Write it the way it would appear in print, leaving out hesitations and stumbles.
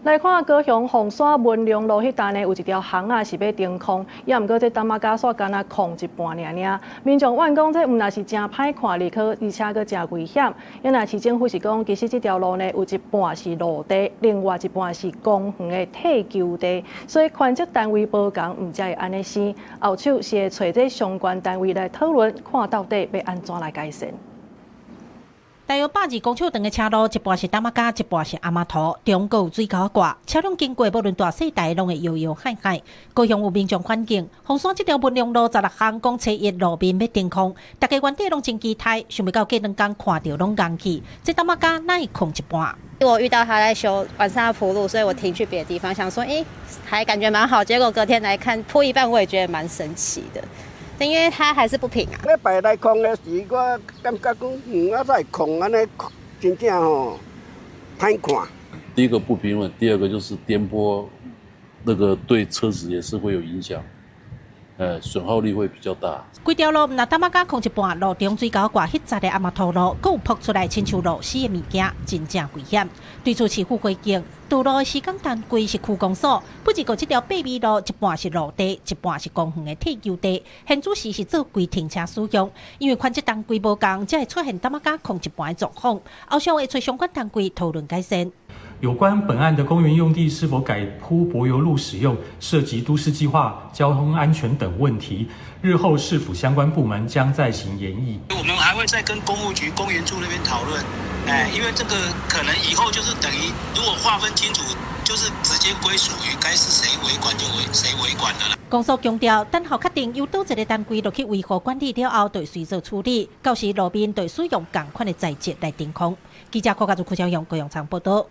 來看高雄鳳山文良路迄帶呢，有一條巷仔是要停空，也毋過這擔仔架煞干那空一半爾。民眾怨講這毋但是真歹看，而且佫真危險。因為市政府是講，其實這條路呢有一半是路地，另外一半是公園的退休地，所以權責單位無共，毋才會安尼生。後手是會找這相關單位來討論，看到底要安怎來改善。大約102公尺長的車路，一半是擔仔架，一半是阿媽土，中間有水溝掛，車輛經過無論大細大，攏會搖搖晃晃。高雄有民眾反映，鳳山這條文良路16巷公車一路面要停空，大家原地攏真期待，想不到過2天看到攏硬去，這擔仔架哪會空一半？我遇到他在修晚上要鋪路，所以我停去別的地方，想說，還感覺蠻好。結果隔天來看鋪一半，我也覺得蠻神奇的。因為它還是不平啊。禮拜來空的時，我感覺講，啊在空安尼，真正吼歹看。第一個不平穩，第二個就是顛簸，那個對車子也是會有影響，損耗率會比較大。規條路毋但擔仔架空一半，路中水溝掛狹窄的阿媽土路，佫有撲出來親像落死的物件，真正危險。對此市府回應，道路的施工單位是區公所，不只個這條八米路一半是路地，一半是公園的退休地，現主時是做規停車使用。因為權責單位無共，才會出現擔仔架空一半的狀況。後續會找相關單位討論改善。有關本案的公園用地是否改鋪柏油路使用，涉及都市計劃、交通安全等問題，日後市府相關部門將再行研議。我們還會再跟公務局、公園處那邊討論，因為這個可能以後就是等於，如果劃分清楚，就是直接歸屬於該是誰維管就誰維管的了。公所強調，等候確定由倒一個單位落去維護管理了後，就隨做處理。到時路邊就使用同款的材質來停空。記者柯家族、柯昭陽、高雄場報道。